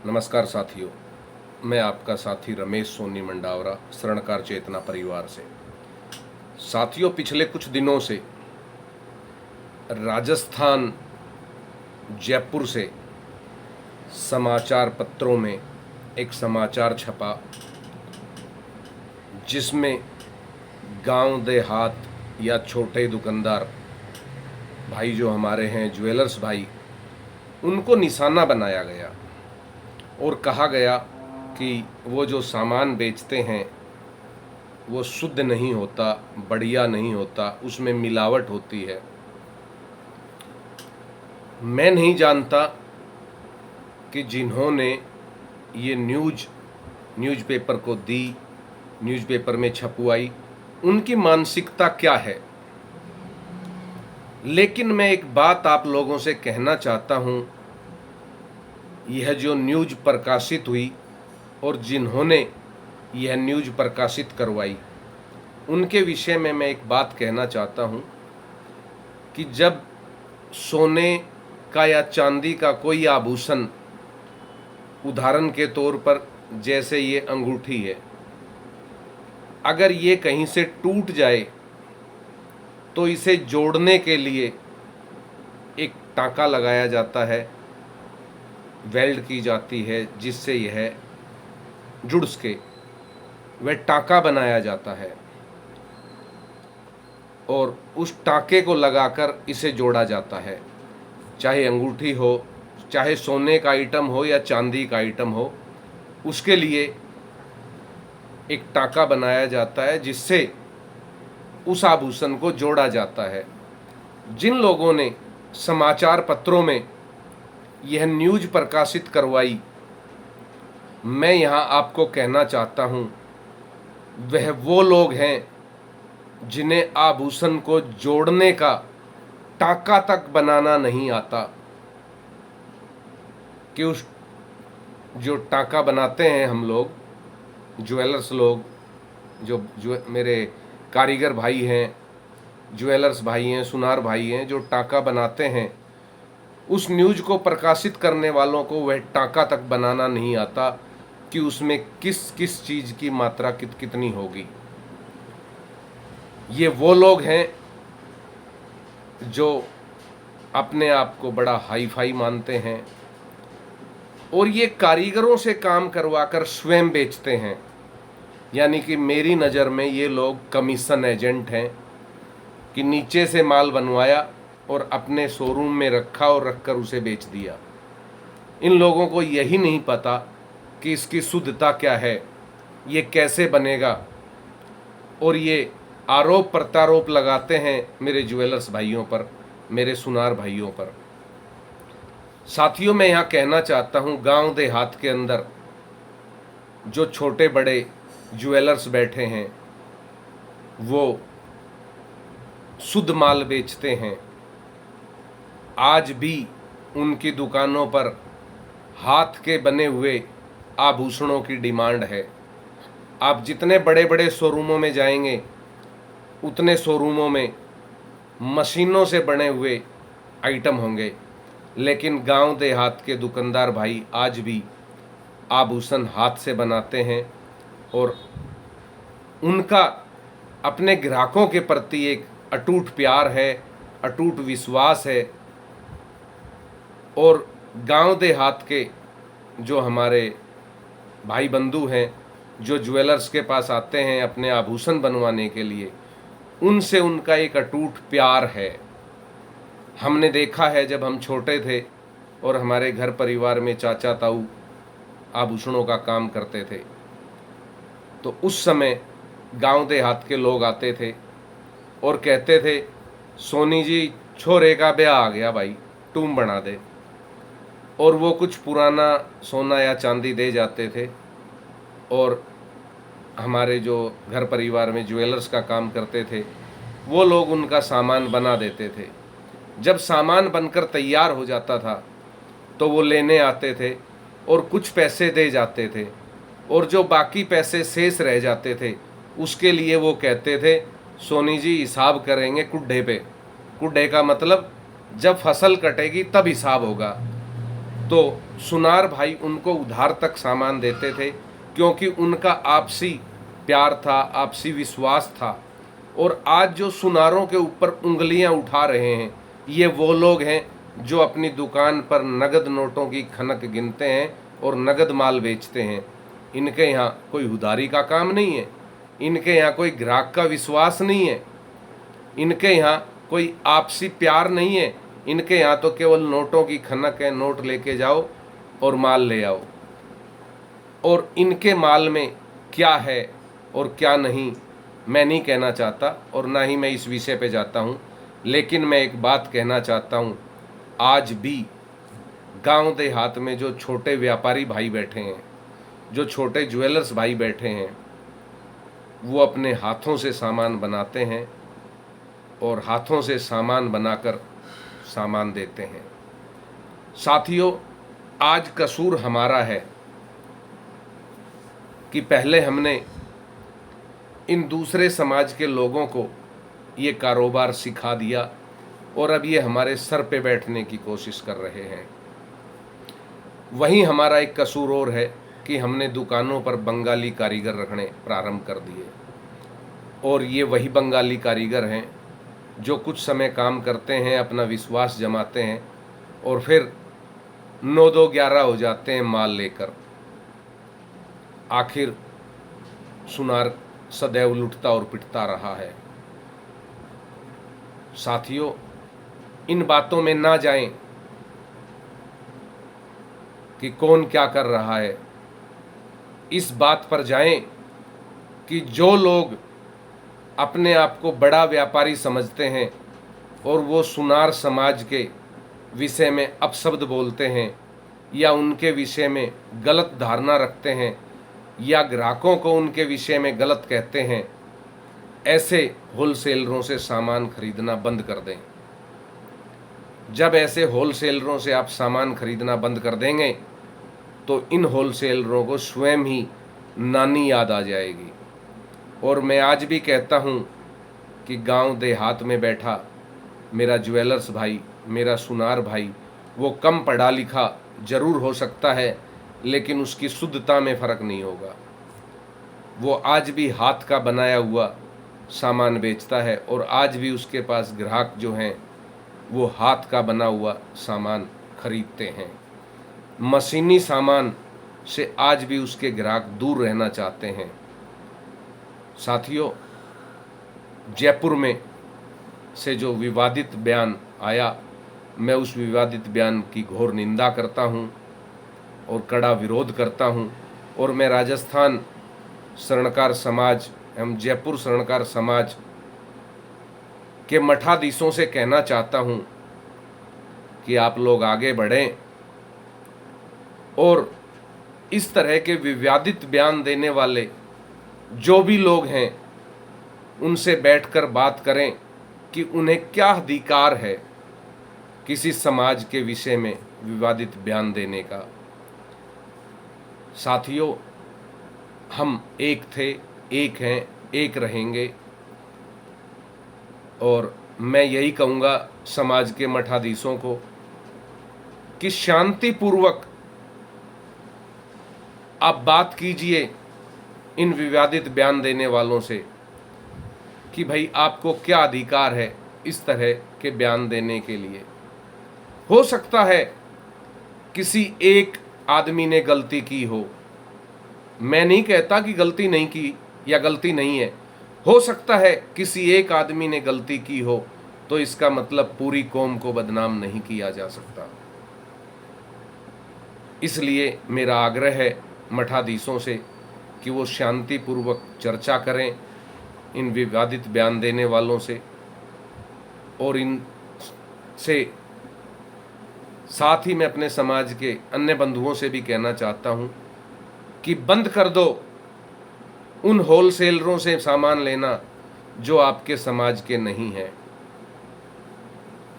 नमस्कार साथियों, मैं आपका साथी रमेश सोनी मंडावरा शरणकार चेतना परिवार से। साथियों, पिछले कुछ दिनों से राजस्थान जयपुर से समाचार पत्रों में एक समाचार छपा जिसमें गांव देहात या छोटे दुकानदार भाई जो हमारे हैं, ज्वेलर्स भाई, उनको निशाना बनाया गया और कहा गया कि वो जो सामान बेचते हैं वो शुद्ध नहीं होता, बढ़िया नहीं होता, उसमें मिलावट होती है। मैं नहीं जानता कि जिन्होंने ये न्यूज़पेपर को दी, न्यूज़पेपर में छपवाई, उनकी मानसिकता क्या है। लेकिन मैं एक बात आप लोगों से कहना चाहता हूँ, यह जो न्यूज़ प्रकाशित हुई और जिन्होंने यह न्यूज़ प्रकाशित करवाई, उनके विषय में मैं एक बात कहना चाहता हूँ कि जब सोने का या चांदी का कोई आभूषण, उदाहरण के तौर पर जैसे ये अंगूठी है, अगर ये कहीं से टूट जाए तो इसे जोड़ने के लिए एक टांका लगाया जाता है, वेल्ड की जाती है, जिससे यह जुड़ सके, वह टांका बनाया जाता है और उस टांके को लगाकर इसे जोड़ा जाता है। चाहे अंगूठी हो, चाहे सोने का आइटम हो या चांदी का आइटम हो, उसके लिए एक टांका बनाया जाता है जिससे उस आभूषण को जोड़ा जाता है। जिन लोगों ने समाचार पत्रों में यह न्यूज़ प्रकाशित करवाई, मैं यहाँ आपको कहना चाहता हूँ, वह वो लोग हैं जिन्हें आभूषण को जोड़ने का टांका तक बनाना नहीं आता। कि उस जो टांका बनाते हैं हम लोग, ज्वेलर्स लोग, जो मेरे कारीगर भाई हैं, ज्वेलर्स भाई हैं, सुनार भाई हैं, जो टांका बनाते हैं, उस न्यूज़ को प्रकाशित करने वालों को वह टांका तक बनाना नहीं आता कि उसमें किस किस चीज़ की मात्रा कितनी होगी। ये वो लोग हैं जो अपने आप को बड़ा हाई फाई मानते हैं और ये कारीगरों से काम करवाकर स्वयं बेचते हैं। यानी कि मेरी नज़र में ये लोग कमीशन एजेंट हैं कि नीचे से माल बनवाया और अपने शोरूम में रखा और रखकर उसे बेच दिया। इन लोगों को यही नहीं पता कि इसकी शुद्धता क्या है, ये कैसे बनेगा, और ये आरोप प्रत्यारोप लगाते हैं मेरे ज्वेलर्स भाइयों पर, मेरे सुनार भाइयों पर। साथियों, मैं यहाँ कहना चाहता हूँ, गांव देहात के अंदर जो छोटे बड़े ज्वेलर्स बैठे हैं वो शुद्ध माल बेचते हैं। आज भी उनकी दुकानों पर हाथ के बने हुए आभूषणों की डिमांड है। आप जितने बड़े बड़े शोरूमों में जाएंगे, उतने शोरूमों में मशीनों से बने हुए आइटम होंगे, लेकिन गांव देहात के दुकानदार भाई आज भी आभूषण हाथ से बनाते हैं और उनका अपने ग्राहकों के प्रति एक अटूट प्यार है, अटूट विश्वास है। और गांव देहात के जो हमारे भाई बंधु हैं, जो ज्वेलर्स के पास आते हैं अपने आभूषण बनवाने के लिए, उनसे उनका एक अटूट प्यार है। हमने देखा है, जब हम छोटे थे और हमारे घर परिवार में चाचा ताऊ आभूषणों का काम करते थे, तो उस समय गांव देहात के लोग आते थे और कहते थे, सोनी जी, छोरे का ब्याह आ गया भाई, टूम बना दे। और वो कुछ पुराना सोना या चांदी दे जाते थे और हमारे जो घर परिवार में ज्वेलर्स का काम करते थे वो लोग उनका सामान बना देते थे। जब सामान बनकर तैयार हो जाता था तो वो लेने आते थे और कुछ पैसे दे जाते थे, और जो बाकी पैसे शेष रह जाते थे उसके लिए वो कहते थे, सोनी जी हिसाब करेंगे कुड्ढे पे। कुड्ढे का मतलब जब फसल कटेगी तब हिसाब होगा। तो सुनार भाई उनको उधार तक सामान देते थे, क्योंकि उनका आपसी प्यार था, आपसी विश्वास था। और आज जो सुनारों के ऊपर उंगलियां उठा रहे हैं, ये वो लोग हैं जो अपनी दुकान पर नगद नोटों की खनक गिनते हैं और नगद माल बेचते हैं। इनके यहाँ कोई उधारी का काम नहीं है, इनके यहाँ कोई ग्राहक का विश्वास नहीं है, इनके यहाँ कोई आपसी प्यार नहीं है। इनके यहाँ तो केवल नोटों की खनक है, नोट लेके जाओ और माल ले आओ। और इनके माल में क्या है और क्या नहीं, मैं नहीं कहना चाहता और ना ही मैं इस विषय पे जाता हूँ। लेकिन मैं एक बात कहना चाहता हूँ, आज भी गांव देहात में जो छोटे व्यापारी भाई बैठे हैं, जो छोटे ज्वेलर्स भाई बैठे हैं, वो अपने हाथों से सामान बनाते हैं और हाथों से सामान बनाकर सामान देते हैं। साथियों, आज कसूर हमारा है कि पहले हमने इन दूसरे समाज के लोगों को ये कारोबार सिखा दिया और अब ये हमारे सर पे बैठने की कोशिश कर रहे हैं। वहीं हमारा एक कसूर और है कि हमने दुकानों पर बंगाली कारीगर रखने प्रारंभ कर दिए, और ये वही बंगाली कारीगर हैं जो कुछ समय काम करते हैं, अपना विश्वास जमाते हैं और फिर 9-2-11 हो जाते हैं माल लेकर। आखिर सुनार सदैव लुटता और पिटता रहा है। साथियों, इन बातों में ना जाएं कि कौन क्या कर रहा है। इस बात पर जाएं कि जो लोग अपने आप को बड़ा व्यापारी समझते हैं और वो सुनार समाज के विषय में अपशब्द बोलते हैं या उनके विषय में गलत धारणा रखते हैं या ग्राहकों को उनके विषय में गलत कहते हैं, ऐसे होलसेलरों से सामान खरीदना बंद कर दें। जब ऐसे होलसेलरों से आप सामान खरीदना बंद कर देंगे तो इन होलसेलरों को स्वयं ही नानी याद आ जाएगी। और मैं आज भी कहता हूँ कि गांव देहात में बैठा मेरा ज्वेलर्स भाई, मेरा सुनार भाई, वो कम पढ़ा लिखा जरूर हो सकता है, लेकिन उसकी शुद्धता में फ़र्क नहीं होगा। वो आज भी हाथ का बनाया हुआ सामान बेचता है और आज भी उसके पास ग्राहक जो हैं वो हाथ का बना हुआ सामान खरीदते हैं। मशीनी सामान से आज भी उसके ग्राहक दूर रहना चाहते हैं। साथियों, जयपुर में से जो विवादित बयान आया, मैं उस विवादित बयान की घोर निंदा करता हूं और कड़ा विरोध करता हूं। और मैं राजस्थान स्वर्णकार समाज एवं जयपुर स्वर्णकार समाज के मठाधीशों से कहना चाहता हूं कि आप लोग आगे बढ़ें और इस तरह के विवादित बयान देने वाले जो भी लोग हैं उनसे बैठकर बात करें कि उन्हें क्या अधिकार है किसी समाज के विषय में विवादित बयान देने का। साथियों, हम एक थे, एक हैं, एक रहेंगे। और मैं यही कहूँगा समाज के मठाधीशों को कि शांतिपूर्वक आप बात कीजिए इन विवादित बयान देने वालों से कि भाई आपको क्या अधिकार है इस तरह के बयान देने के लिए। हो सकता है किसी एक आदमी ने गलती की हो, मैं नहीं कहता कि गलती नहीं की या गलती नहीं है, हो सकता है किसी एक आदमी ने गलती की हो, तो इसका मतलब पूरी कौम को बदनाम नहीं किया जा सकता। इसलिए मेरा आग्रह है मठाधीशों से कि वो शांतिपूर्वक चर्चा करें इन विवादित बयान देने वालों से, और इन से साथ ही मैं अपने समाज के अन्य बंधुओं से भी कहना चाहता हूं कि बंद कर दो उन होलसेलरों से सामान लेना जो आपके समाज के नहीं हैं।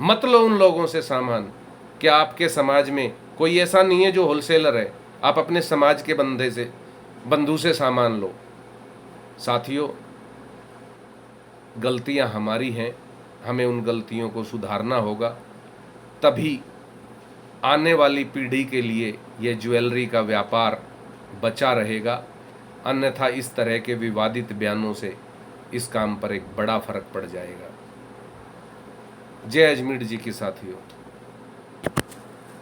मत लो उन लोगों से सामान। क्या आपके समाज में कोई ऐसा नहीं है जो होलसेलर है? आप अपने समाज के बंधु से सामान लो। साथियों, गलतियां हमारी हैं, हमें उन गलतियों को सुधारना होगा, तभी आने वाली पीढ़ी के लिए यह ज्वेलरी का व्यापार बचा रहेगा, अन्यथा इस तरह के विवादित बयानों से इस काम पर एक बड़ा फर्क पड़ जाएगा। जय अजमेर जी की साथियों।